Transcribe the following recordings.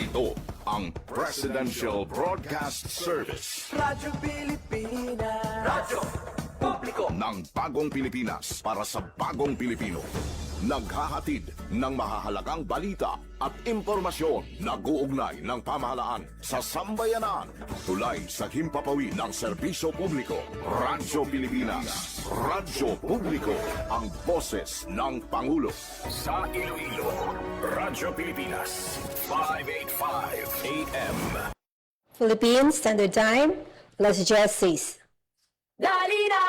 Ito ang Presidential Broadcast Service. Radyo Pilipinas. Radyo Publiko Ng bagong Pilipinas para sa bagong Pilipino. Naghahatid ng mahahalagang balita at impormasyon na guugnay ng pamahalaan sa sambayanan. Tulay sa himpapawid ng serbisyo publiko. Radyo Pilipinas. Radyo Publiko. Ang boses ng Pangulo. Sa Iloilo, Radyo Pilipinas. 585 AM. Philippine Standard Time, alas 10:06. Dali na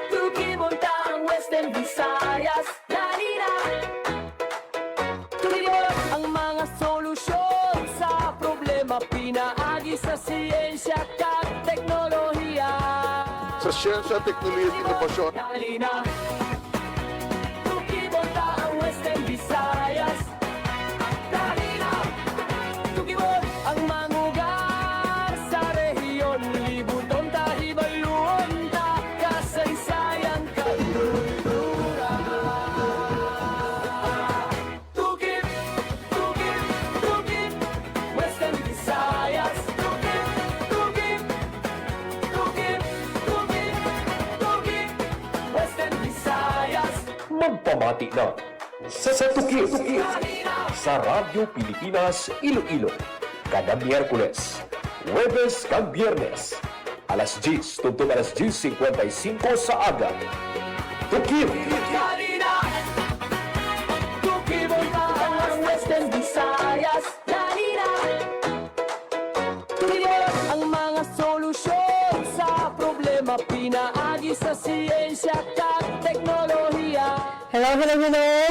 Tukimunta ang Western Visayas. Dali na Tukimunta ang mga solusyon sa problema. Pinaagi sa siyensya at teknolohiya. Sa siyensya, teknolohiya at inovasyon. Dali na Tukimunta ang Western Visayas. Dali na Tukimunta ang mangugar sa rehiyon. Libuton tahibaluon ta kasaysayan kalulura. Tukip Western Visayas. Tukip Western Visayas. Magpamati na sa Tukip sa Radyo Pilipinas Iloilo kada Miyerkules, Huwebes kag Biyernes alas 10 tungtong alas 10:55 sa aga. Tukip Dali na Tukimunta ang Western Visayas. Dali na Tukimunta ang mga solusyon sa problema. Pinaagi sa siyensya at teknolohiya. Hello.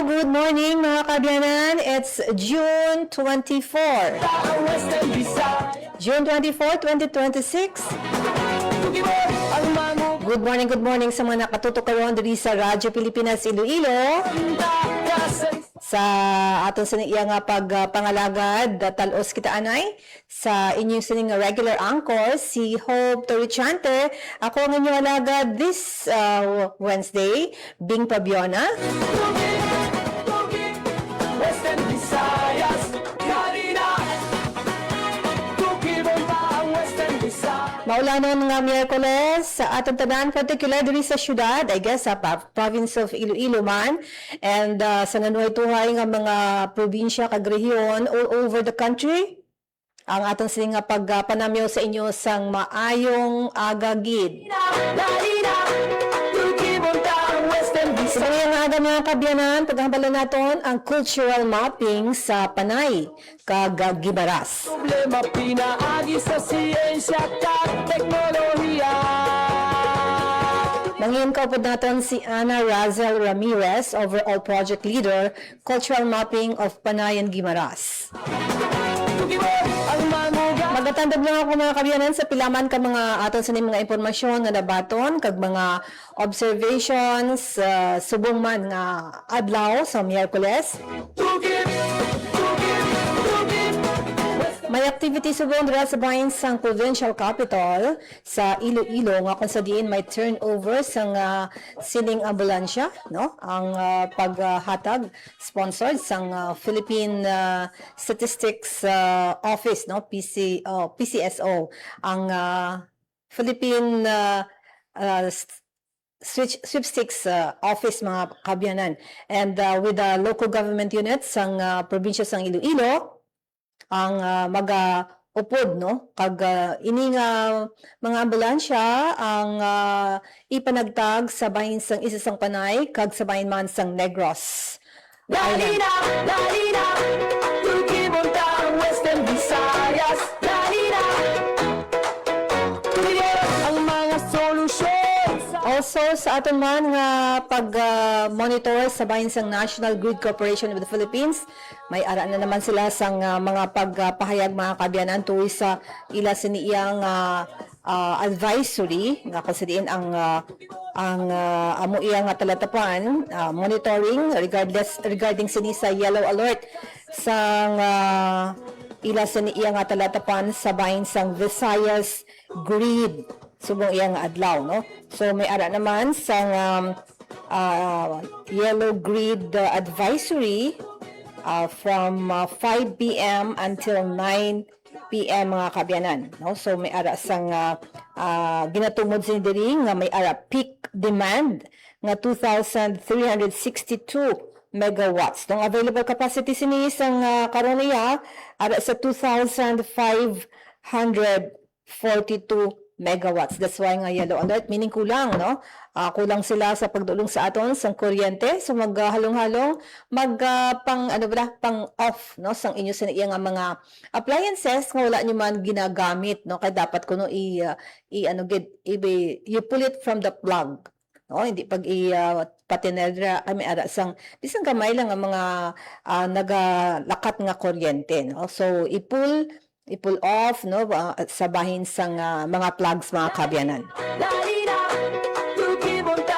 Good morning mga kabiyanan. It's June 24. Ang Western Visayas. June 24, 2026. Tukimunta ang mga Good morning sa mga nakatutok karon diri sa Radyo Pilipinas Iloilo. Sa aton sa iya nga pagpangalagad, talos kita anay sa inyong sining regular anchor, si Hope Torrichante. Ako ang inyong alagad this Wednesday, Bing Pabiona. Western Visayas. Dali na Tukimunta ang Western Visayas. Maulanon nga Miyerkules sa atong tanan, particular diri sa syudad, I guess sa province of Iloilo man, and sa nanuhay-tuhay nga mga probinsya kag rehiyon all over the country. Ang atong sining nga pagpanamyo sa inyo sang maayong agagid. Dali na Tukimunta ang Western Sa Visayas. mga aga mga kabyanan, paghabalan naton ang cultural mapping sa Panay kag Gimaras. Problema pinaagi sa siyensya at teknolohiya. Mangin kaupod naton si Ana Razel Ramirez, Overall Project Leader, Cultural Mapping of Panay and Gimaras. Tukimunta ang manuga. Magatandog lang ako mga kabyanan sa pilaman ka mga aton sa mga impormasyon nga nabaton kag mga observations subong man nga adlaw sa Miyerkules. Tukip May activity subong dira sa bahin sang provincial capital sa Iloilo nga kung sa diin may turnover sang sining ambulansya, no? Ang paghatag sponsored sang Philippine Statistics Office, no? PCSO, ang Philippine Sweepstakes Office mga kabyanan, and with the local government units sang probinsya sang Iloilo ang upod, no, kag ini nga mga ambulansya ang ipanagtag sa bahin sang isa sang Panay kag sa bahin man sang Negros. Dali na Tukimunta ang Western Visayas. Dali na Tukimunta ang mga solusyon sa Also sa aton man nga pag-monitor sa bahin sang National Grid Corporation of the Philippines, may ara na naman sila sang mga pagpahayag mga kabyanan tuwi sa ila siniyang advisory nga konsidiin ang amo iya nga talatapan monitoring regarding sini sa yellow alert sang ila siniya nga talatapan sa bahin sang Visayas Grid subong iya nga adlaw, no? So may ara naman sang yellow grid advisory from 5 p.m. until 9 p.m. mga kabyanan, no? So may ara sang ginatumod sin diri nga may ara peak demand nga 2,362 megawatts. Ang available capacity sini sang karon niya ara sa 2,542 megawatts. That's why nga yellow alert, meaning kulang, no? Kulang sila sa pagdulong sa aton sang kuryente. So maghalong-halong pang pang off, no, sang inyo sa iya nga mga appliances nga wala nyo man ginagamit, no? Kay dapat kuno you pull it from the plug. No, hindi pag patinedra kami ara sang bisan gamay lang ang mga nagalakat nga kuryente, no? So i-pull off, no, sa bahin sang mga plugs mga kabyanan.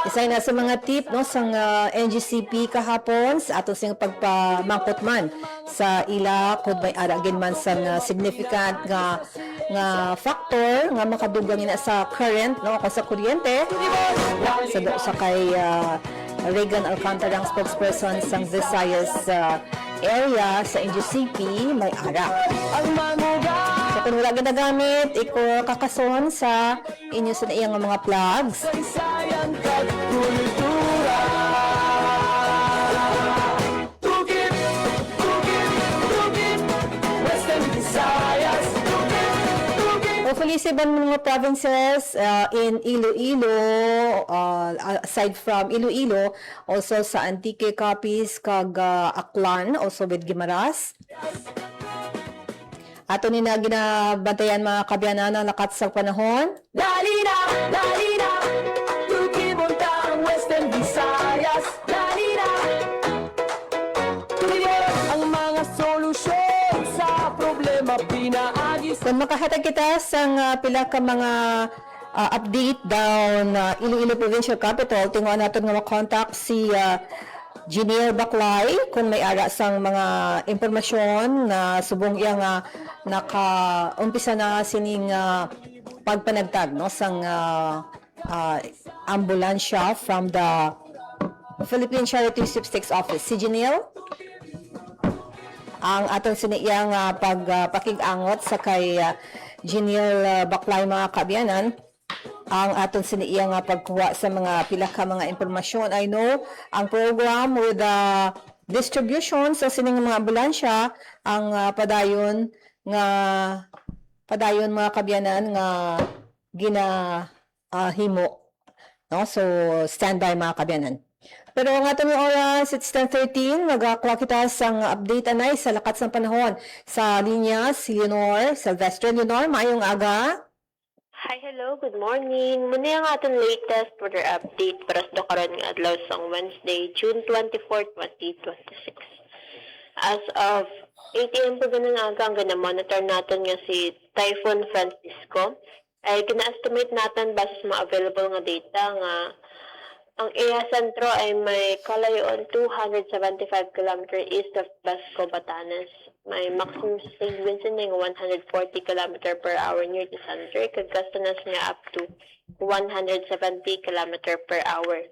Isa na sa mga tip, no, sang NGCP kahapon sa ato sing pagpamangkot man sa ila kung may aragin man sang significant nga factor nga makadugang ina sa current, no, o sa kuryente sa kay Regan Alcantara, ang spokesperson sang Visayas area sa NGCP, may ara. So kung wala ginagamit, iko kakason sa inyo sa iyang mga plugs. Hopefully sa ibang mga provinces in Iloilo, aside from Iloilo, also sa Antique, Capiz, kag Aklan, also with Guimaras. Ato ni na ginabantayan mga kabyanan na lakat sa panahon. Dalina, Tukibuntang Western Visayas. Dalina, ang mga solusyon sa problema pinaagi sa Kung makahatag kita sa pila ka mga update down Iloilo Provincial Capital, tinguan natin nga makontak si Janelle Baclay kung may ara sang mga impormasyon na subong iya nga naka-umpisa na sining pagpanagtag, no, sang ambulansya from the Philippine Charity Sweepstakes Office. Si Janelle, ang atong siniyang pagpakig-angot sa kay Janelle Baclay mga kabyanan, ang aton siniyang pagkuha sa mga pila ka mga impormasyon. I know ang program with the distribution sa sining mga ambulansya ang padayon mga kabyanan nga himo, no? So standby mga kabyanan. Pero ang atong oras, it's 10:13, magakuha kita sang update anay sa lakat ng panahon. Sa linya, si Leonor Silvestre. Leonor, maayong aga. Hi, hello, good morning. Muna yung ating latest weather update para sa karon nga adlaw sang Wednesday, June 24, 2026. As of 8 a.m. po ganun aga, ang monitor natin nga si Typhoon Francisco. Ay gina-estimate natin base sa mga available nga data nga ang area sentro ay may kalayoon 275 km east of Basco, Batanes. May maximum sustained winds ng 140 km per hour near the center. Kagastanas nga up to 170 km per hour.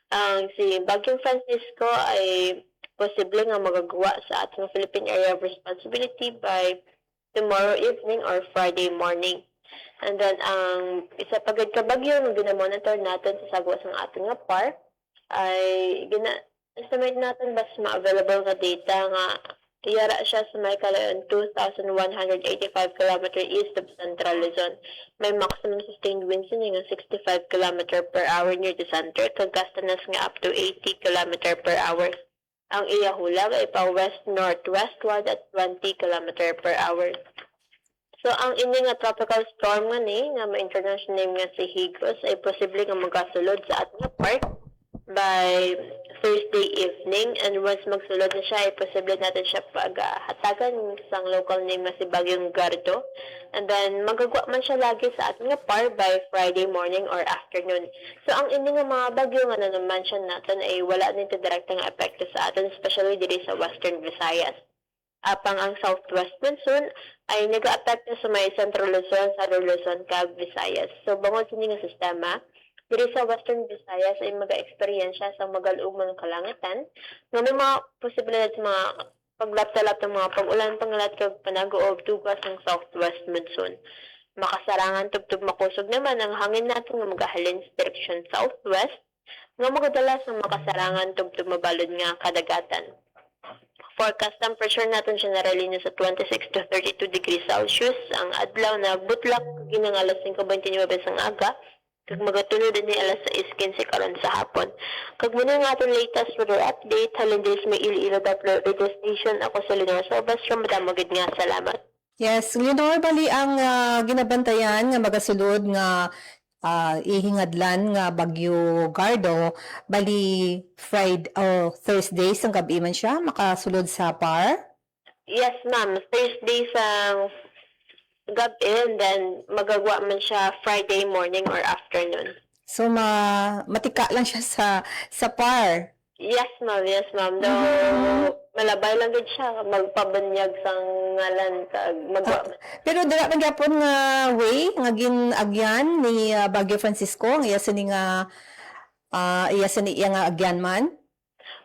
Ang si Bagyong Francisco ay posible nga magagawa sa ating Philippine Area of Responsibility by tomorrow evening or Friday morning. And then, ang isa pagad ka bagyo na ginamonitor natin sa sagwa sa ating nga park ay estimate natin bas ma-available nga data nga tiyara siya sa may kalayon 2,185 km east of Central Luzon. May maximum sustained winds nga 65 km per hour near the center. Kagastanas nga up to 80 km per hour. Ang iya hulag ay pa west-northwestward at 20 km per hour. So, ang ini nga tropical storm nga may international name nga si Higos ay posible nga magkasulod sa ating park by Thursday evening, and once magsulod na siya ay posible natin siya paghatagan sa local name nga si Bagyong Gardo, and then magagawa man siya lagi sa ating park by Friday morning or afternoon. So, ang ini nga mga bagyo nga na-mention natin ay wala nito direktang epekto sa atin, especially dito sa Western Visayas. Apang ang southwest monsoon ay nag-a-affect na sa may Central Luzon, Southern Luzon, Cag, Visayas. So, bangod sa nga sistema, diri sa Western Visayas ay maga-eksperyensya sa magalumon ng kalangitan nga may mga posibilidad sa mga paglaptalap ng mga pag-ulan pangalat kag panaguob tugas ng southwest monsoon. Makasarangan tubtub makusog naman ang hangin natin nga magahalin sa direksyon southwest nga magadalas ng makasarangan tubtub mabalod nga kadagatan. Forecast temperature natin generally na sa 26 to 32 degrees Celsius. Ang adlaw na butlak ginang alas 5:29 ang aga. Kag magatulod din ni alas 6:15 karon sa hapon. Kag muna nga aton latest weather update halin din sa may Iloilo Doppler radio station. Ako sa Leonor Sobas from Madamagid nga. Salamat. Yes, Leonor, bali ang ginabantayan nga magasulod nga ihingadlan nga Bagyo Gardo, bali Friday o Thursday sang gabi man siya makasulod sa PAR. Yes, ma'am. Thursday sa gabi and then magagawa man siya Friday morning or afternoon. So matika lang siya sa PAR. Yes, ma'am. Yes, ma'am. Though, malabay lang gid siya. Magpabanyag sang ngalan kag magwa. Pero dira man gyapon nga way nga ginagyan ni Bagyo Francisco nga iya sini nga iya nga agyan man.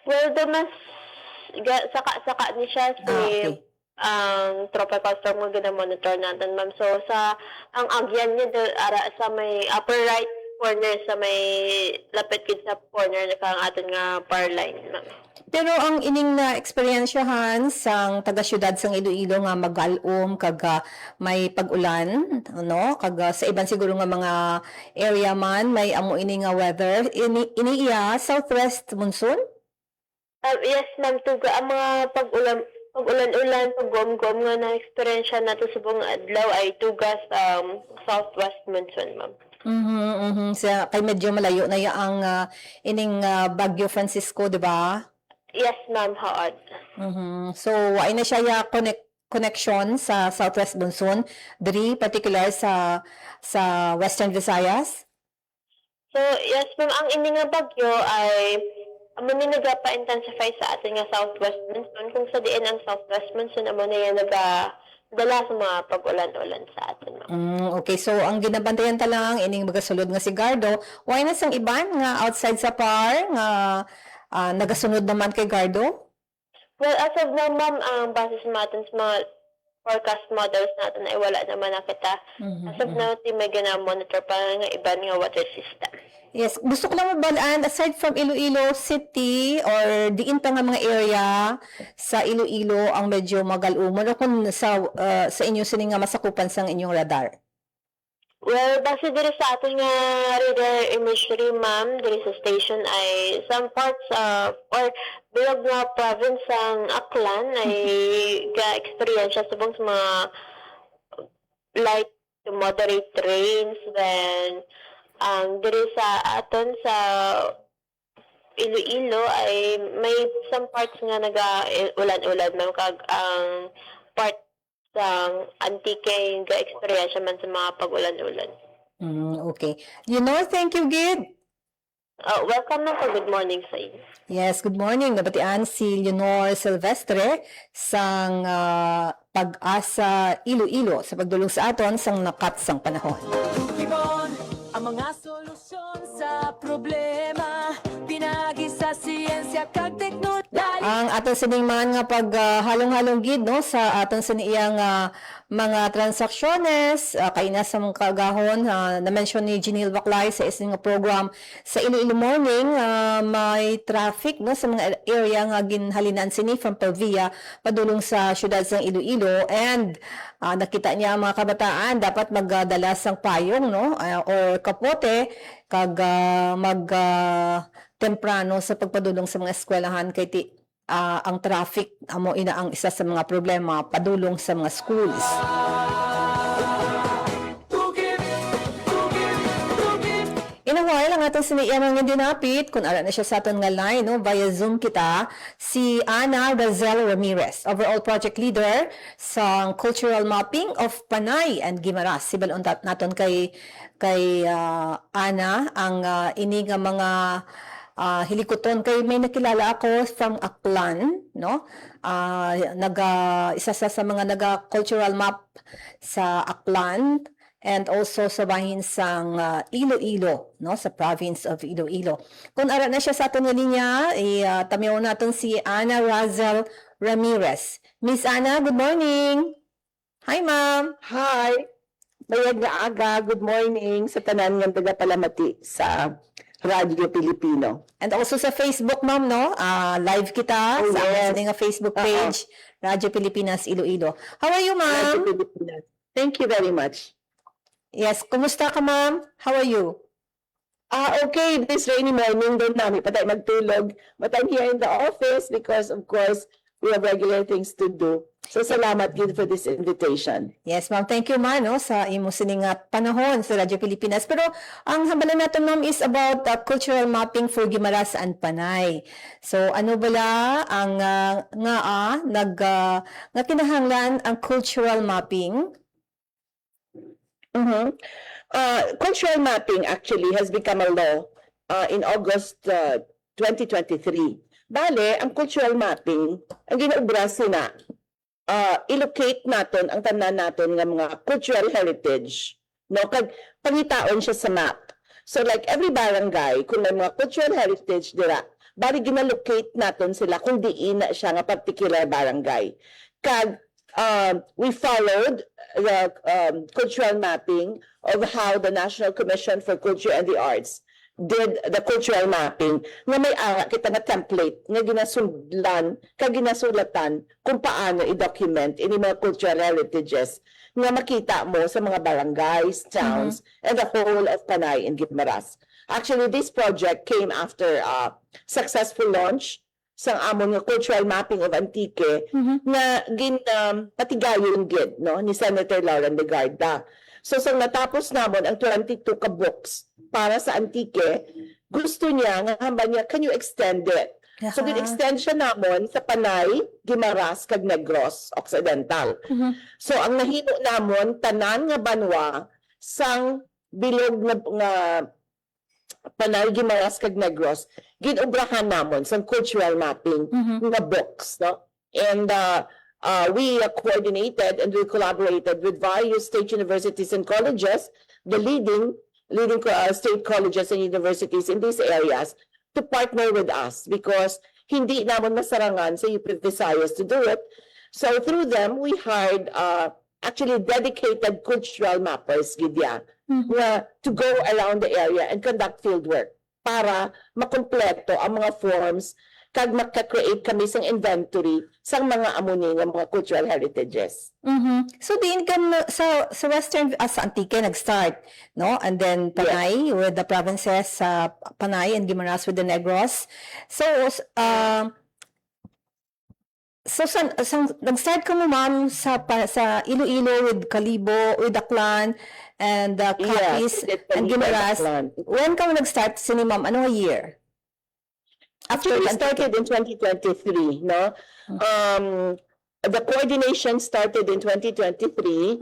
Well, the mas saka ni siya si Okay. ang tropical storm nga gina-monitor natin, ma'am. So, ang agyan niya ara sa may upper right corner, sa may lapit gid sa corner na kang aton nga power line, ma'am. Pero ang ining na eksperyensyahan sang taga-syudad sang Iloilo nga magalom kag may pag-ulan, no? Kag sa iban siguro nga mga area man may amo ini nga weather ini iya southwest monsoon. Yes, ma'am. Tuga ang mga pag-ulan-ulan, pag-gom-gom nga na-experience nato sa buong adlaw ay tugas southwest monsoon, ma'am. Sa kay medyo malayo na ya ang ining Bagyo Francisco, di ba? Yes, ma'am. Haod. So ay na siya ya connection sa southwest monsoon, diri particular sa Western Visayas. So, yes, ma'am. Ang ini nga bagyo ay amo ni nagapa-intensify sa atin nga southwest monsoon. Kung sa diin ang southwest monsoon, amo na yan dala sa mga pag-ulan-ulan sa atin, ma'am. Okay, so ang ginabantayan ta lang ining magasulod nga si Gardo, why na sang iban nga outside sa PAR nga nagasunod naman kay Gardo? Well, as of now, ma'am, ang base sa natin sa mga forecast models natin ay wala naman nakita. As of now, may gana-monitor pa nga iban nga water system. Yes, gusto ko lang mabalaan, aside from Iloilo City or diin pa nga mga area sa Iloilo ang medyo magalumon, kung sa inyo sini nga masakupan sang inyong radar? Well, base diri sa ating nga radar imagery, ma'am, diri sa station ay some parts of or bilog nga province ang Aklan ay ga-experience sa subong sa mga light to moderate rains. Then, ang diri sa aton sa Iloilo ay may some parts nga naga-ulan-ulan, ma'am, kag ang part sang Antique ga-experience man sa mga pag-ulan-ulan. Okay. Thank you, Gid. Welcome na po. Good morning sa inyo. Yes, good morning. Nabatian si Leonor Silvestre sang Pag-asa Iloilo sa pagdulong sa aton sang nakat sang panahon. Tukibon ang mga solusyon sa problema, pinagi sa siyensya kag teknolohiya. Ang aton sining man nga pag halong-halong gid no sa aton siniyang mga transaksyonnes kay na sa mga kagahon na-mention ni Janelle Baclay sa isang program sa Iloilo Morning, may traffic no sa mga area nga ginhalinan sini from Pavia padulong sa syudad sa Iloilo, and nakita niya ang mga kabataan dapat magdala sang payong no or kapote kag temprano sa pagpadulong sa mga eskwelahan kay ang traffic amo ina ang isa sa mga problema padulong sa mga schools. In a while, ang atong siniyang nga dinapit, kung ara na siya sa aton nga line, no, via Zoom kita, si Ana Razel Ramirez, overall project leader sa cultural mapping of Panay and Guimaras. Sibalon naton kay Ana ang ini nga mga hilikoton kay may nakilala ako from Aklan, no? Isa sa mga naga cultural map sa Aklan and also sa bahinsang Iloilo, no, sa province of Iloilo. Kung ara na siya sa aton nga linya, tamiyaw natin si Ana Razel Ramirez. Miss Ana, good morning. Hi, ma'am. Hi! Mayag nga aga, good morning sa tanan ng tagapalamati sa Radyo Pilipino. And also sa Facebook, ma'am, no? Live kita Oh, sa yes. ating nga Facebook page, Radyo Pilipinas Iloilo. How are you, ma'am? Radyo Pilipinas. Thank you very much. Yes, kumusta ka, ma'am? How are you? Okay, this rainy morning, doon namin patay magtulog. But I'm here in the office because, of course, we have regular things to do. So, salamat gid for this invitation. Yes, ma'am. Thank you, ma'am, no, sa imo sining panahon sa Radyo Pilipinas. Pero ang hambalan natin, ma'am, is about cultural mapping for Guimaras and Panay. So, ano bala ang nga kinahanglan ang cultural mapping? Cultural mapping actually has become a law in August 2023. Bale, ang cultural mapping, ang ginaubras na illocate naton ang tanan naton nga mga cultural heritage, no, kag pangitaon siya sa map. So like every barangay, kung may mga cultural heritage dira, bali ginalocate naton sila kung diin na siya nga particular barangay. Kag we followed the cultural mapping of how the National Commission for Culture and the Arts did the cultural mapping nga may ara kita nga template nga ginasudlan kag ginasulatan kung paano i-document ini mga cultural heritages nga makita mo sa mga barangays, towns, and the whole of Panay and Guimaras. Actually, this project came after successful launch sang amon nga cultural mapping of Antique na patigayon gid, no, ni Senator Lauren Legarda. So sang natapos namon ang 22 ka books para sa Antique, gusto niya nga hamba niya, can you extend it? So din-extend siya namon sa Panay, Guimaras, kag Negros Occidental. So ang nahimo namon tanan nga banwa sang bilog nga Panay, Guimaras, kag Negros, ginubrahan namon sa cultural mapping nga books, no? And we coordinated and we collaborated with various state universities and colleges, the leading state colleges and universities in these areas, to partner with us because hindi namon masarangan sa UP Visayas to do it. So through them, we hired actually dedicated cultural mappers, Gidya, to go around the area and conduct field work para makompleto ang mga forms kag makaka-create kami sang inventory sang mga amuni nga mga cultural heritages. So diin ka sa Western sa Antique nag-start, no? And then Panay with the provinces sa Panay and Guimaras with the Negros. So nag-start ka mo, ma'am, sa Iloilo with Kalibo, with Aklan, and Capiz, and Guimaras. When ka mo nag-start, sini ma'am, ano year? Actually, we started in 2023, no? The coordination started in 2023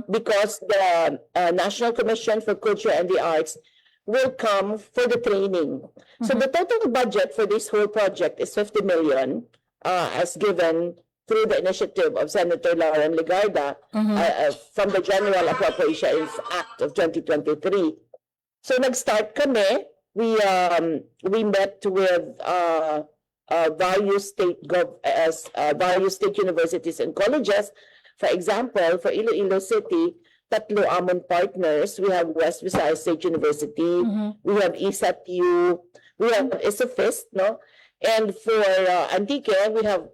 because the National Commission for Culture and the Arts will come for the training. So the total budget for this whole project is 50 million. As given through the initiative of Senator Lauren Legarda from the General Appropriations Act of 2023. So nag-start kami. We met with various state universities and colleges. For example, for Iloilo City, tatlo amon partners. We have West Visayas State University. We have ESATU. We have ISOFIST, no? And for Antique, we have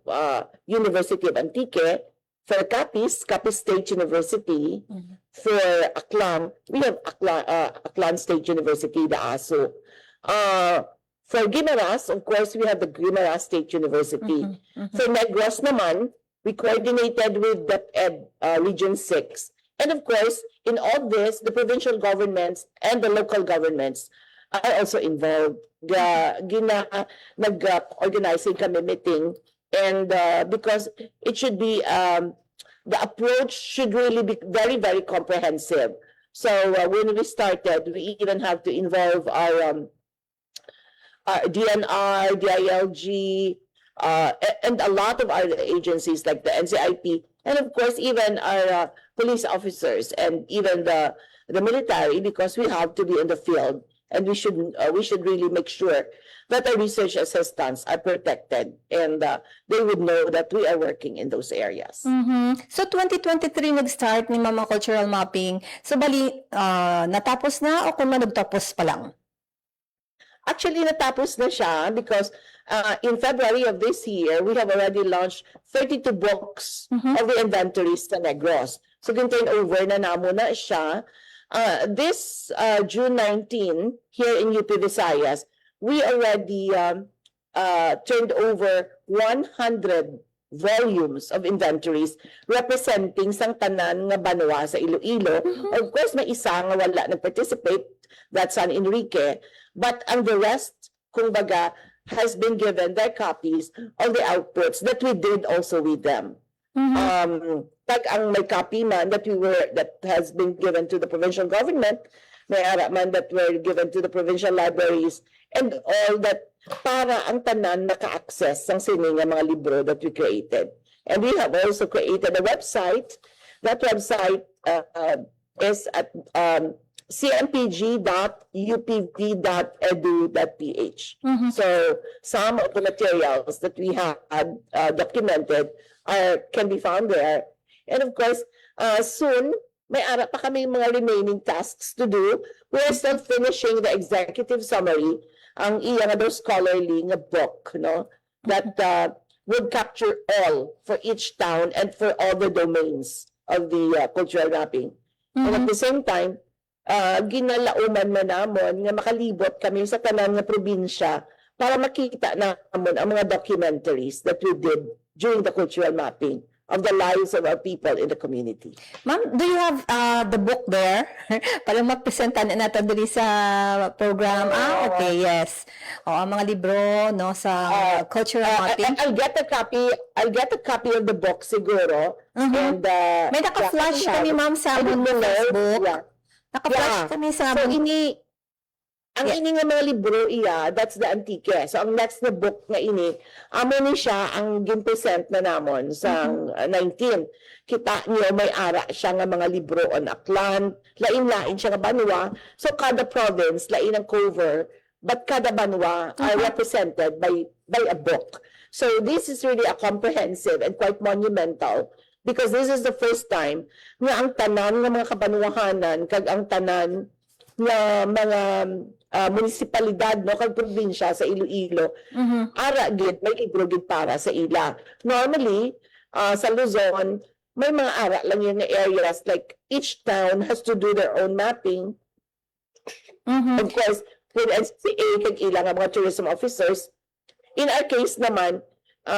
University of Antique. For Capiz State University. For Aklan, we have Aklan State University, the ASU. For Guimaras, of course, we have the Guimaras State University. For Negros naman, we coordinated with DepEd Region 6. And of course, in all this, the provincial governments and the local governments are also involved. Nag-organizing kami meeting, and because it should be, the approach should really be very, very comprehensive. So when we started, we even have to involve our DNR, DILG, and a lot of other agencies like the NCIP, and of course even our police officers and even the military, because we have to be in the field, and we should really make sure that our research assistants are protected, and they would know that we are working in those areas. So 2023 nag-start ni Mama Cultural Mapping. So bali, natapos na o kung nagtapos pa lang? Actually, natapos na siya because in February of this year, we have already launched 32 books of the inventories sa Negros. So, turn over na namo na siya. This June 19, here in UP Visayas, we already turned over 100 volumes of inventories representing sang tanan nga banwa sa Iloilo. Of course, may isa nga wala nag-participate, that's San Enrique, but ang the rest, kumbaga, has been given their copies of the outputs that we did also with them. Like ang may copy man that has been given to the provincial government, may ara man that were given to the provincial libraries, and all that para ang tanan maka-access ng sini nga mga libro that we created. And we have also created a website. That website is at cmpg.upv.edu.ph. So some of the materials that we have documented can be found there. And of course, soon, may ara pa kami mga remaining tasks to do. We are still finishing the executive summary, ang iya nga daw scholarly nga book, no? That would capture all for each town and for all the domains of the cultural mapping. And at the same time, ginalauman man namon nga makalibot kami sa tanan nga probinsya para makita namon ang mga documentaries that we did during the cultural mapping of the lives of our people in the community. Ma'am, do you have the book there? Para mapresentan natin diri sa program. Okay, yes. Ang mga libro no sa cultural mapping. I'll get a copy of the book siguro. And May naka-flash kami, ma'am, sa among Facebook. Yeah. Naka-flash kami sa So among... ang ini nga mga libro that's the Antique. So ang next na book nga ini, amo ni siya ang gin-present na namon sa 19. Kita niyo may ara siya nga mga libro on Aklan, lain-lain siya nga banwa. So kada province lain ang cover, but kada banwa are represented by a book. So this is really a comprehensive and quite monumental, because this is the first time nga ang tanan nga mga kabanwahanan kag ang tanan nga mga munisipalidad no kag probinsya sa Iloilo ara gid may libro gid para sa ila. Normally sa Luzon may mga ara lang yung areas, like each town has to do their own mapping. Of course with NCA kag ila nga mga tourism officers. In our case naman,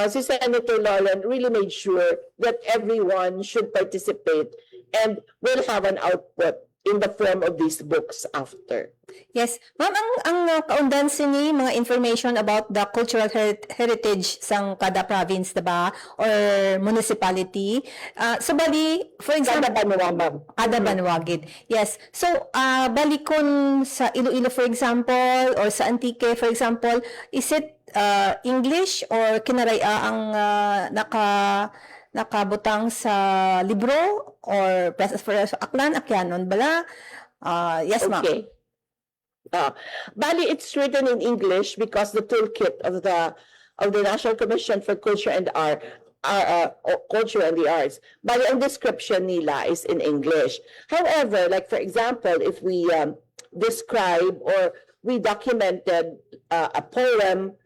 si Senator Lauren really made sure that everyone should participate and will have an output in the form of these books after. Yes. Ma'am, ang kaundan sini mga information about the cultural heritage sang kada province, diba? Or municipality. So, bali, for example... Kada banwa, ma'am. Kada banwa, gid. Yes. So, bali kun sa Iloilo, for example, or sa Antique, for example, is it English or kinaraya ang nakabutang sa libro or for Aklan, Akyanon bala? Yes, ma'am. Okay. Bali, it's written in English because the toolkit of the National Commission for Culture and Art, Culture and the Arts, bali ang description nila is in English. However, like for example, if we describe or we documented a poem,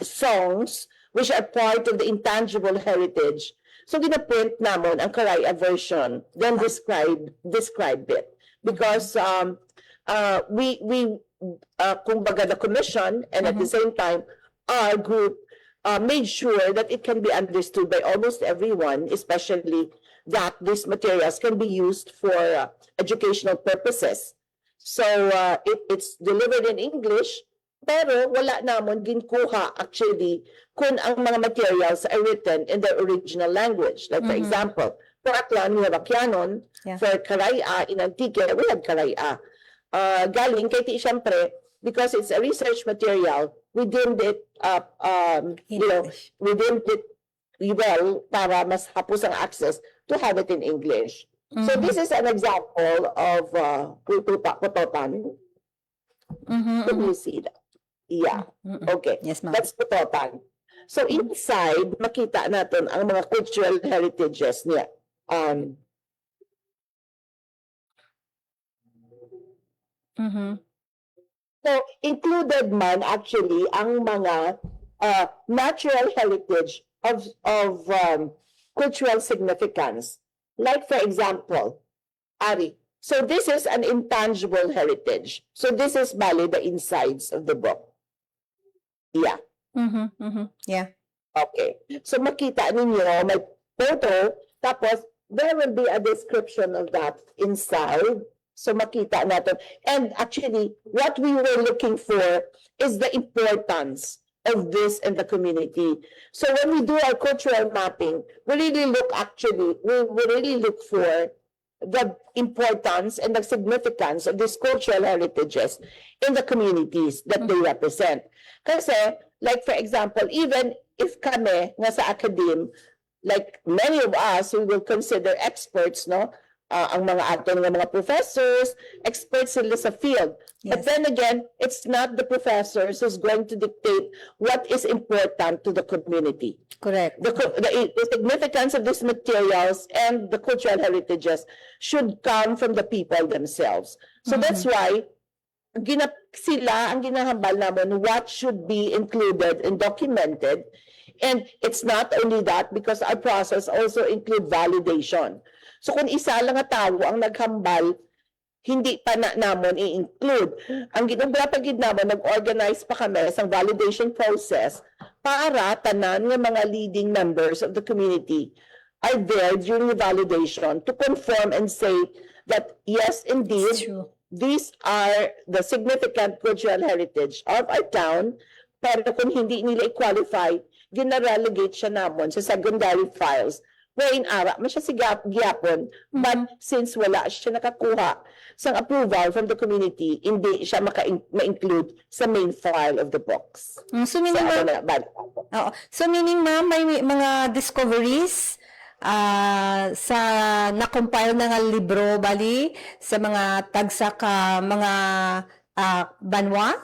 songs which are part of the intangible heritage, so ginaprint namon ang Karaya version, then describe it, because we kumbaga the commission and at the same time our group made sure that it can be understood by almost everyone, especially that these materials can be used for educational purposes. So it's delivered in English, pero wala namon ginkuha actually kung ang mga materials are written in their original language. Like for example, for Aklan, we have Akyanon. For Karaya in Antique, we have Karaya. Galing kay ti siyempre, because it's a research material, we deemed it, we deemed it well para mas hapos ang access to have it in English. So this is an example of Putotan. Can you see that? Yeah. Okay. Yes, ma'am. That's Putotan. So inside, makita natin ang mga cultural heritages niya. So included man actually ang mga natural heritage of cultural significance. Like for example, Ari. So this is an intangible heritage. So this is bali the insides of the book. Yeah. Yeah. Okay. So makita ninyo may photo, tapos there will be a description of that inside. So makita natin. And actually, what we were looking for is the importance of this in the community. So when we do our cultural mapping, we really look for the importance and the significance of these cultural heritages in the communities that they represent. Kasi, like for example, even if kami nga sa academe, like many of us, we will consider experts, no? Ang mga aton nga mga professors, experts sila sa field. But Yes. then again, it's not the professors who's going to dictate what is important to the community. Correct. The significance of these materials and the cultural heritages should come from the people themselves. So that's why sila ang ginahambal naman what should be included and documented. And it's not only that, because our process also include validation. So kung isa lang nga tao ang naghambal, hindi pa na namon i-include. Ang ginagapagid naman, nag-organize pa kami sa validation process para tanan ng mga leading members of the community are there during the validation to confirm and say that yes, indeed, It's true. these are the significant cultural heritage of our town, pero kung hindi nila i-qualify, gina-relegate siya namon sa secondary files wherein ara man siya gyapon, but since wala siya nakakuha sa approval from the community, hindi siya ma-include sa main file of the books. So meaning, ma'am, oo. So meaning, ma'am, may mga discoveries sa na-compile na nga libro, bali, sa mga tagsa ka mga banwa?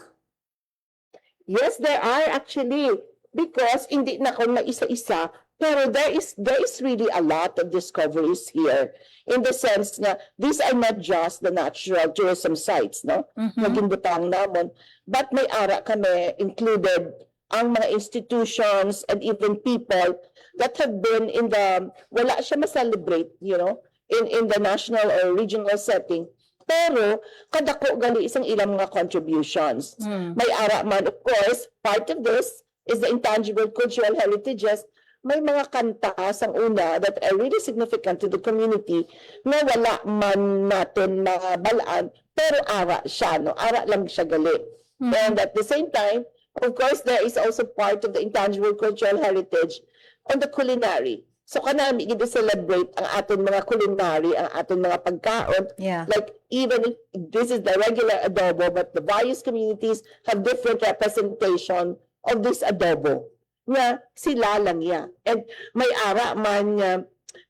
Yes, there are actually, because hindi na ko maisa-isa, pero there is really a lot of discoveries here in the sense na these are not just the natural tourism sites, no? Naging butang namon, but may ara kami included ang mga institutions and even people that have been in the, wala siya ma-celebrate, you know, in the national or regional setting. Pero kadako gali isang ilang mga contributions. May ara man, of course, part of this is the intangible cultural heritages. May mga kanta sang una that are really significant to the community na wala man natin balaan, pero ara siya, no? Ara lang siya gali. And at the same time, of course, there is also part of the intangible cultural heritage on the culinary. So kanami gid celebrate ang aton mga culinary, ang aton mga pagkaon. Yeah. Like even if this is the regular adobo, but the various communities have different representation of this adobo. Nga sila lang ya. And may ara man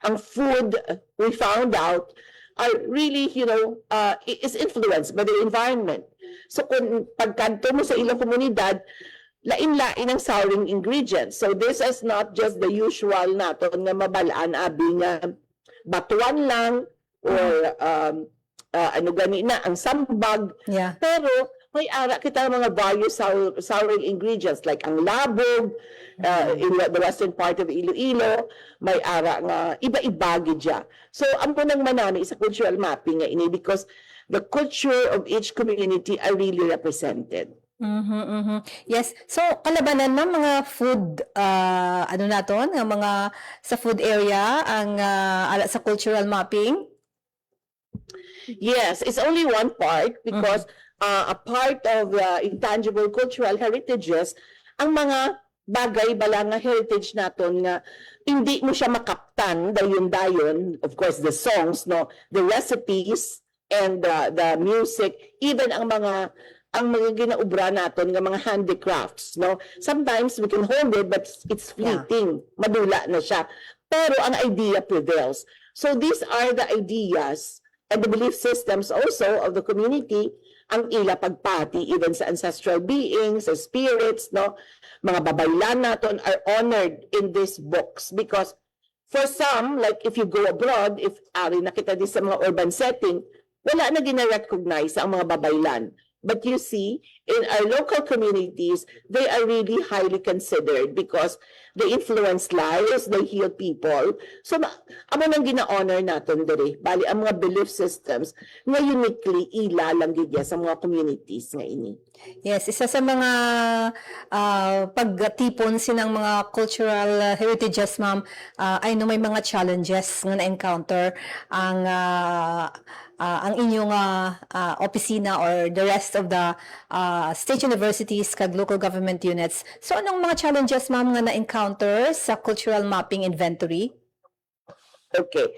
ang food we found out are really, you know, is influenced by the environment. So kung pagkanto mo sa ilang komunidad, lain-lain ang souring ingredients. So this is not just the usual naton nga mabalaan abi nga batuan lang or ano gani na ang sambag. Yeah. Pero may ara kita mga various souring ingredients like ang labog in the western part of Iloilo, may ara nga iba-iba gidya. So ang punang manani sa cultural mapping nga ini because the culture of each community are really represented. Yes. So kalabanan ng mga food ano naton, ng mga sa food area ang ala sa cultural mapping. Yes, it's only one part because a part of the intangible cultural heritages, ang mga bagay bala nga heritage naton nga hindi mo siya makaptan dayon, of course the songs, no, the recipes and the music, even ang mga ang mga ginaubra naton nga mga handicrafts, no? Sometimes we can hold it, but it's fleeting. Madula na siya. Pero ang idea prevails. So these are the ideas and the belief systems also of the community, ang ila pagpati, even sa ancestral beings, sa spirits, no? Mga babaylan naton are honored in these books because for some, like if you go abroad, if ari nakita din sa mga urban setting, wala na gina-recognize ang mga babaylan. But you see, in our local communities, they are really highly considered because they influence lives, they heal people. So, amo nang gina-honor natin diri. Bali, ang mga belief systems nga uniquely ilalang gid sa mga communities nga ini. Yes, isa sa mga pagtipon sinang mga cultural heritages, ma'am, I know may mga challenges nga na-encounter ang inyong opisina or the rest of the state universities kag local government units. So anong mga challenges, ma'am, nga na-encounter sa cultural mapping inventory? Okay.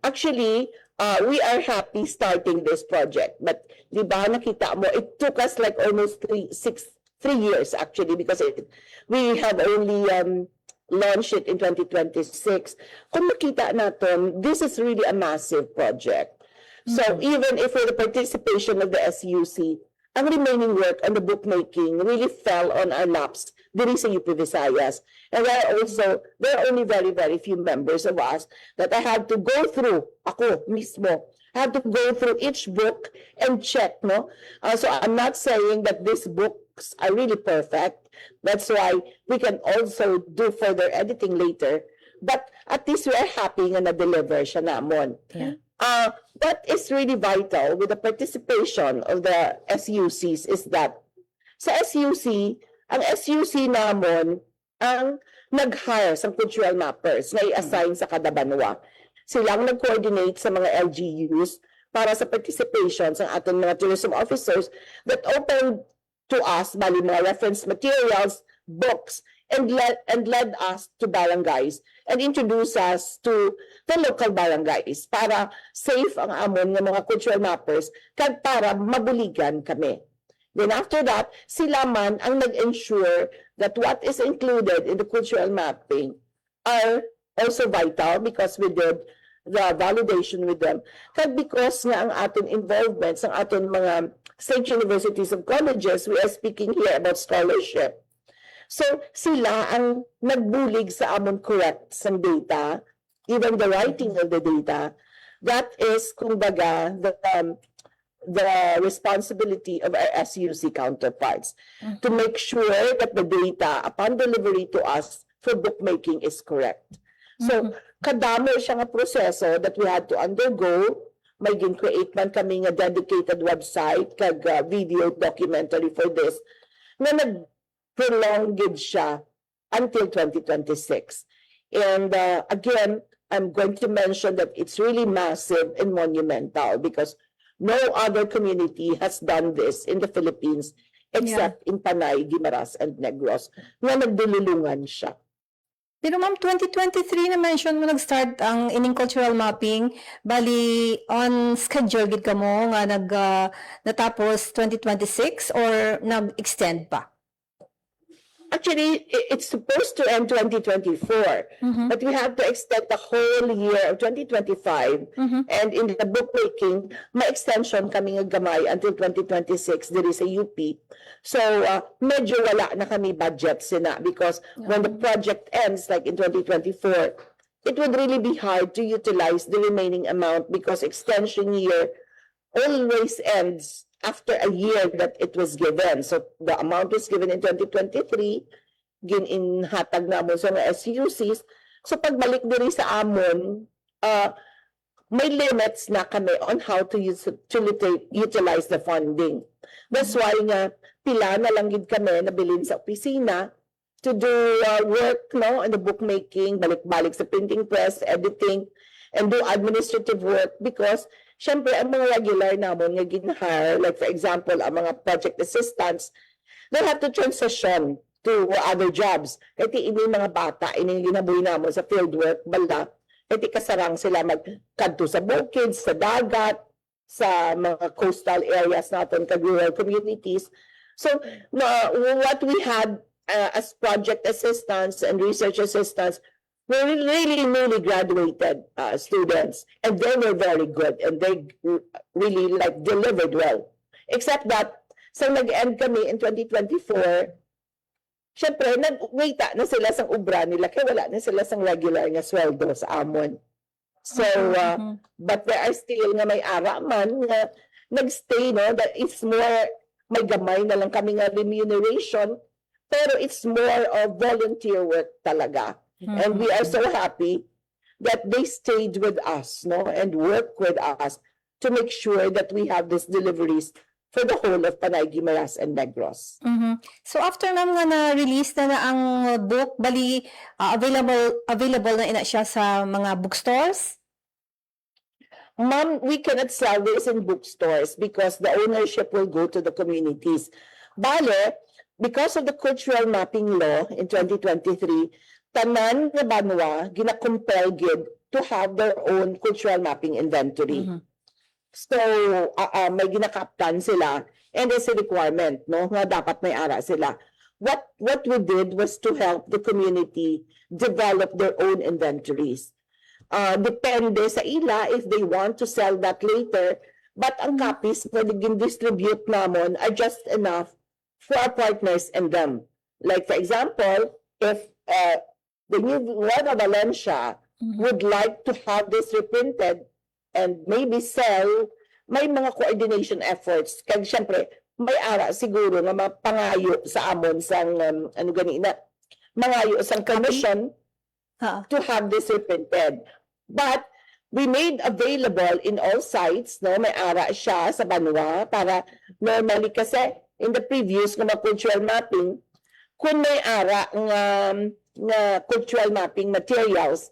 Actually, we are happy starting this project. But di ba nakita mo, it took us like almost 3 years actually because we have only launched it in 2026. Kung makita natin, this is really a massive project. So even if with the participation of the SUC, ang remaining work on the bookmaking really fell on our laps diri sa UP Visayas. And there are only very, very few members of us that I had to go through, ako mismo, I had to go through each book and check, no? So I'm not saying that these books are really perfect. That's why we can also do further editing later. But at least we are happy nga na-deliver siya namon. Yeah. What is really vital with the participation of the SUCs is that sa SUC, ang SUC namon ang nag-hire sa cultural mappers na i-assign sa kada banwa. Silang nag-coordinate sa mga LGUs para sa participation sa ating mga tourism officers that opened to us bali mga reference materials, books, and led us to barangays and introduce us to the local barangays para safe ang amon ng mga cultural mappers kag para mabuligan kami. Then after that, sila man ang nag-ensure that what is included in the cultural mapping are also vital because we did the validation with them. Kag because nga ang aton involvements, ang aton mga state universities and colleges, we are speaking here about scholarship. So sila ang nagbulig sa amon correct sa data, even the writing of the data. That is, kumbaga, the responsibility of our SUC counterparts to make sure that the data upon delivery to us for bookmaking is correct. So, kadamo siya nga proseso that we had to undergo. May gin-create man kami nga dedicated website kag video documentary for this na nag-prolonged siya until 2026. And again, I'm going to mention that it's really massive and monumental because no other community has done this in the Philippines except in Panay, Guimaras, and Negros na nagdululungan siya. Pero ma'am, 2023 na mention mo nag-start ang ining cultural mapping. Bali, on schedule gid ka mo nga natapos 2026 or nag-extend pa? Actually, it's supposed to end 2024, but we have to extend the whole year of 2025. And in the bookmaking, may extension kami nga gamay until 2026 diri sa UP. So, medyo wala na kami budget sina because when the project ends, like in 2024, it would really be hard to utilize the remaining amount because extension year always ends after a year that it was given. So the amount was given in 2023, gin-inhatag na mo sa mga SUCs. So pagbalik diri sa amon, may limits na kami on how to utilize the funding. That's why nga pila na lang gid kami nabilin sa opisina to do work no in the bookmaking, balik-balik sa printing press, editing, and do administrative work because syempre, ang mga regular namon nga gin-hire, like for example, ang mga project assistants, they have to transition to other jobs. Kasi ini mga bata, ini ginabuhi namon sa fieldwork, bala, kasi kasarang sila magkadto sa bukid, sa dagat, sa mga coastal areas natin, rural communities. So, what we had as project assistants and research assistants were really newly graduated students, and they were very good, and they really like delivered well. Except that, sa nag-end kami in 2024, syempre, nag-wait na sila sa ubra nila, kaya wala na sila sa regular nga sweldo sa amon. So, but there are still nga may ara man nga nagstay, no, that it's more, may gamay na lang kami nga remuneration, pero it's more of volunteer work talaga. And we are so happy that they stayed with us, no, and work with us to make sure that we have these deliveries for the whole of Panay, Guimaras, and Negros. So after ma'am nga na-release na ang book, bali available na ina siya sa mga bookstores? Ma'am, we cannot sell this in bookstores because the ownership will go to the communities. Bale, because of the cultural mapping law in 2023, tanan nga banwa gina-compel gid to have their own cultural mapping inventory. So, may ginakaptan sila, and it's a requirement, no, nga dapat may ara sila. What we did was to help the community develop their own inventories. Depende sa ila if they want to sell that later, but ang copies na distribute namon are just enough for our partners and them. Like for example, if the New Nueva Valencia would like to have this reprinted and maybe sell, may mga coordination efforts. Kaya syempre, may ara siguro na mapangayo sa amon sang ano ganina, mangayo sang commission to have this reprinted. But we made available in all sites, no, may ara siya sa banwa para normally kasi in the previous nga cultural mapping, kung may ara nga cultural mapping materials,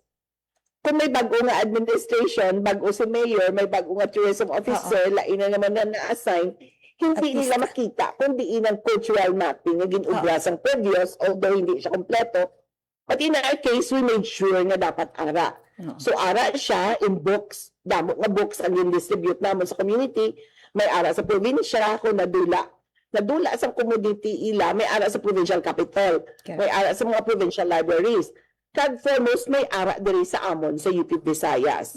kung may bago nga administration, bago si mayor, may bago nga tourism officer, lain na naman na na-assign, hindi nila makita kung diin ang cultural mapping na ginubra sang previous, although hindi siya kompleto. But in our case, we made sure nga dapat ara. So ara siya in books, damo nga books ang distribute naman sa community, may ara sa probinsya, kung nadula sa community ila, may ara sa provincial capital, may ara sa mga provincial libraries. Kag foremost, may ara diri sa amon sa UP Visayas.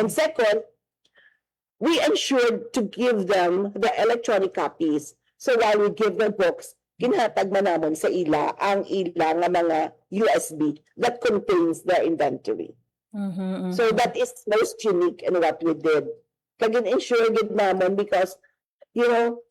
And second, we ensured to give them the electronic copies. So while we give them books, ginhatag man namon sa ila ang ila nga mga USB that contains their inventory. So that is most unique in what we did. Kag ensure gid namon because, you know,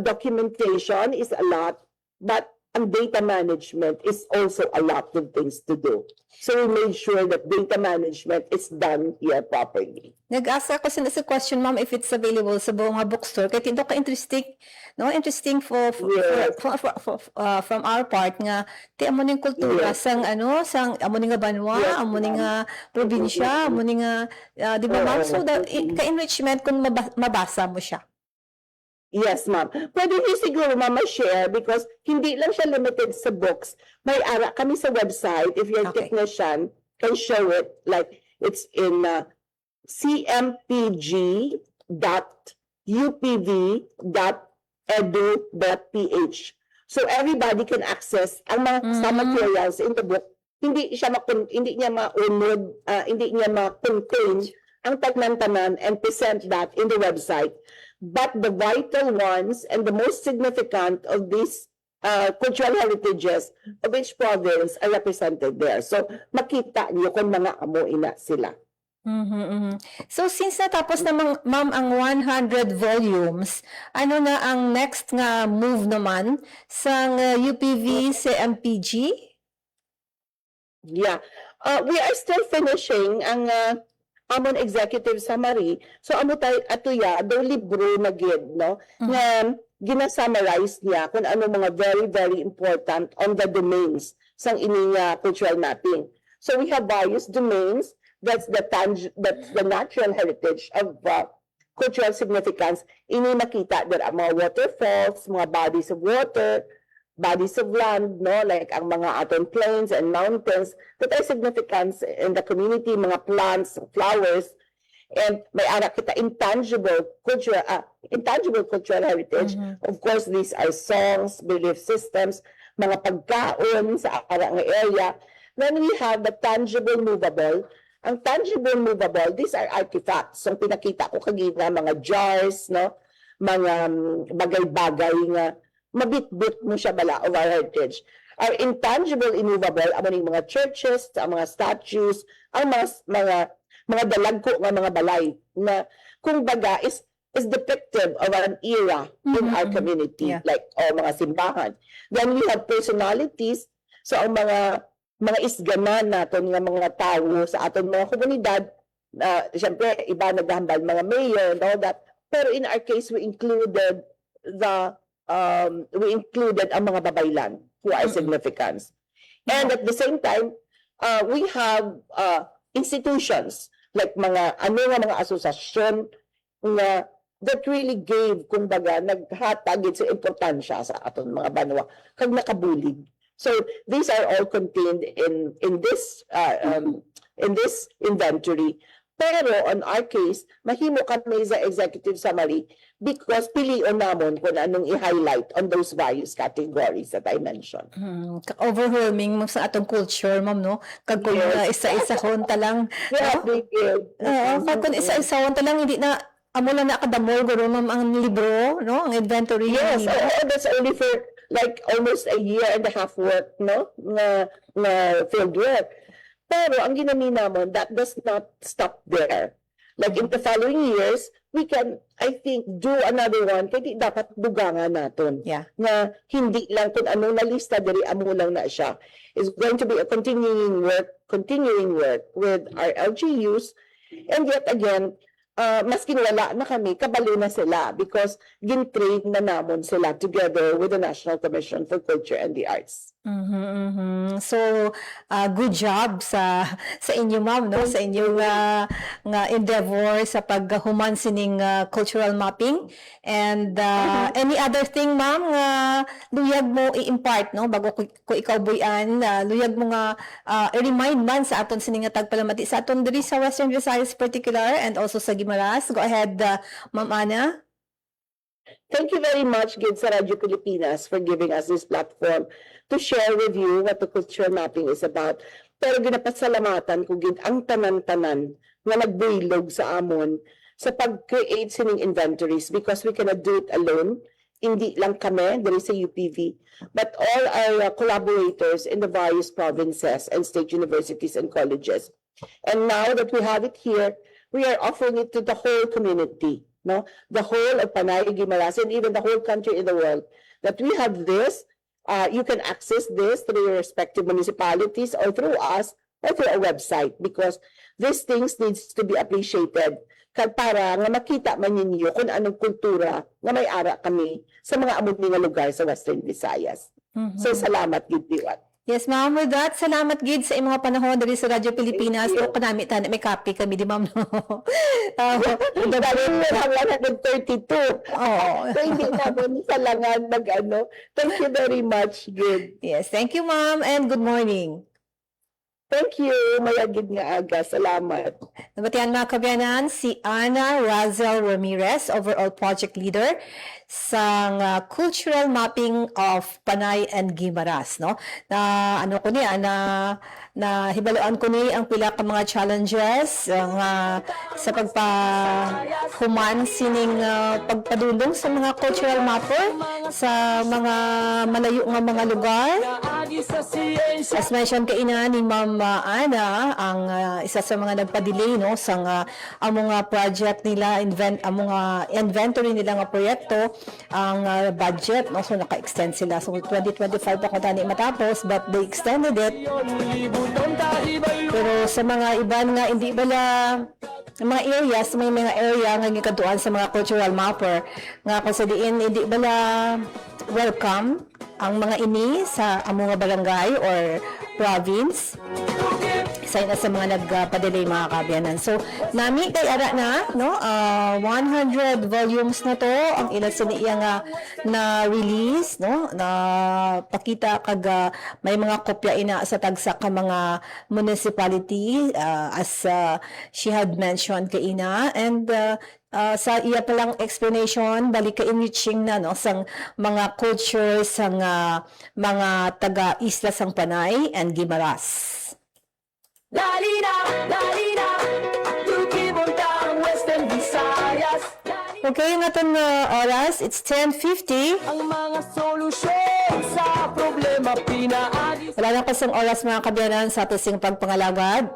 documentation is a lot, but ang data management is also a lot of things to do. So we made sure that data management is done here properly. Nag-asa ako sa question, ma'am, if it's available sa buong mga bookstore. Kaya ito ka-interesting, no? Interesting from our part nga, ti amo ning kultura sang amo ning nga banwa, amo ning nga probinsya, amo ning nga, di ba ma'am? So that ka-enrichment kung mabasa mo siya. Yes, ma'am. Pwede niyo siguro, mama, share because hindi lang siya limited sa books. May ara kami sa website. If your technician can show it, like it's in cmpg.upv.edu.ph. So everybody can access ang mga sa materials in the book. Hindi niya ma-unod, hindi niya ma-contain ang tanan-tanan and present that in the website. But the vital ones and the most significant of these cultural heritages of each province are represented there. So makita niyo kung mga amo ina sila. So since natapos na ma'am ang 100 volumes, ano na ang next nga move naman sa UPV CMPG? Yeah. We are still finishing ang amon executive summary. So amo tay atuya do libro na gid, no, nga gina-summarize niya kung ano mga very very important on the domains sang ining cultural mapping. So we have various domains. That's the natural heritage of cultural significance. Ini makita der ang mga waterfalls, mga bodies of water, bodies of land, no, like ang mga aton plains and mountains that are significant in the community, mga plants, flowers. And may ara kita intangible cultural heritage. Of course, these are songs, belief systems, mga pagkaon sa ara nga area. Then we have the tangible movable. Ang tangible movable, these are artifacts. So pinakita ko kagina mga jars, no? Mga bagay-bagay nga mabit-bit mo siya bala of our heritage. Our intangible immovable, amo ning mga churches, ang mga statues, ang mga dalagko nga mga balay na kung baga is depictive of an era in our community, like mga simbahan. Then we have personalities, so ang mga isganan naton nga mga tawo sa aton mga komunidad, siyempre iba naghambal mga mayor and all that, pero in our case we included ang mga babaylan who are significant. And at the same time, we have institutions like mga asosasyon nga that really gave, kumbaga, naghatag sa importansya sa aton mga banwa kag nakabulig. So these are all contained in this inventory. Pero on our case, mahimo kami sa executive summary because pilion namon kung anong i-highlight on those various categories that I mentioned. Overwhelming mo sa atong culture, ma'am, no? Kag kung isa-isa honta lang. Yeah, big deal. Kag kung isa-isa honta lang, hindi na amo lang nakadamol guro ma'am ang libro, no? Ang inventory. Yes, that's only for like almost a year and a half work, no? Na field work. Pero ang ginami namon, that does not stop there. Like in the following years, we can, I think, do another one kaya di dapat dugangan naton. Yeah. Na hindi lang kung anong nalista diri amo lang na siya. It's going to be a continuing work with our LGUs. And yet again, maskin wala na kami, kabalo na sila because gin-train na namon sila together with the National Commission for Culture and the Arts. So, good job sa inyo, ma'am, no? Sa inyong nga endeavor sa paghuman sining cultural mapping. And any other thing, ma'am, nga luyag mo i-impart, no? Bago ko ikaw buyan, luyag mo nga i-remind man sa aton sining nga tagpalamati sa aton diri sa Western Visayas particular and also sa Guimaras. Go ahead, Ma'am Ana. Thank you very much, Gid, sa Radio Pilipinas for giving us this platform to share with you what the cultural mapping is about. Pero ginapasalamatan ko, Gid, ang tanan-tanan nga nagbuilog sa amon sa pag-create sining inventories because we cannot do it alone. Hindi lang kami, there is a UPV, but all our collaborators in the various provinces and state universities and colleges. And now that we have it here, we are offering it to the whole community, no? The whole of Panay, Guimaras, and even the whole country in the world. That we have this, you can access this through your respective municipalities or through us or through our website because these things needs to be appreciated para nga makita man ninyo kung anong kultura nga may ara kami sa mga among nga lugar sa Western Visayas. So salamat, Gid Diwat. Yes, ma'am. With that, salamat, Gid, sa imong panahon diri sa Radyo Pilipinas. O kanami tan may copy kami di ma'am, no? Hanggang 132. So hindi namin salangan mag-ano. Thank you very much, Gid. Yes, thank you, ma'am, and good morning. Thank you. Mayagid nga aga. Salamat. Nabatian mga kabiyanan, si Ana Razel Ramirez, overall project leader sa cultural mapping of Panay and Guimaras, no? Na ano ko niya na hibaluan ko ni ang pila ka mga challenges sa pagpahuman sining pagpadulong sa mga cultural mapper sa mga malayo nga mga lugar. As mentioned kaina ni Ma'am Ana, ang isa sa mga nagpa-delay, no, sa ang mga project nila, ang mga inventory nila nga proyekto, ang budget, no, so naka-extend sila. So 2025 pa ko tani matapos, but they extended it. Pero sa mga iban nga hindi bala mga areas, may mga area nga gikaduan sa mga cultural mapper nga kung sa diin hindi bala welcome ang mga ini sa among barangay or province. Isa na sa mga nagpadelay mga kabyanan. So, nami kay ara na, no? 100 volumes na to, ang ilan sa niya nga na release, no? Na pakita kag may mga kopya ina sa tagsa ka mga municipality as she had mentioned kay ina, and sa iya palang explanation balik ka enriching na no sang mga culture sang mga taga Isla sang Panay and Guimaras. Dalina, Tuki Montang, Western Visayas. Okay, yung atong oras, it's 10:50. Ang mga solusyon sa problema pinaagi Wala na kasing oras mga kabyanan sa ating pagpangalagad.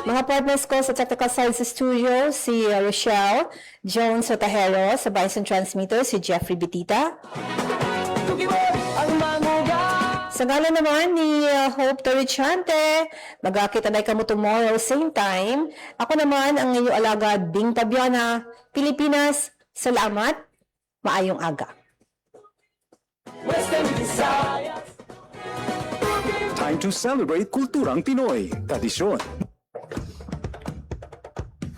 Mga partners ko sa Technical Science Studio, si Rochelle Jones Otahero, sa Bison Transmitter, si Jeffrey Bitita. Tuki Boy, ang manguga. Sa ngalan naman ni Hope Torichante, magkakita na kamo tomorrow, same time. Ako naman ang inyong alagad, Bing Tabiana, Pilipinas. Salamat, maayong aga. Western Visayas. Time to celebrate kulturang Pinoy. Tradisyon.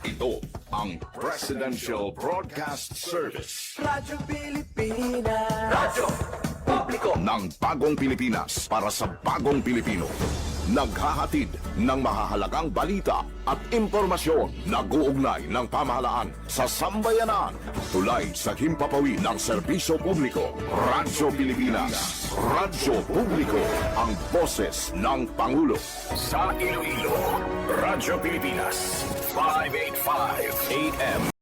Ito ang Presidential Broadcast Service Radyo Pilipinas. Radyo Publiko. ng Bagong Pilipinas para sa Bagong Pilipino. Naghahatid ng mahahalagang balita at impormasyon na guugnay ng pamahalaan sa sambayanan. Tulay sa himpapawid ng serbisyo publiko. Radyo Pilipinas. Radyo Publiko. Ang boses ng Pangulo. Sa Iloilo, Radyo Pilipinas. 585 AM.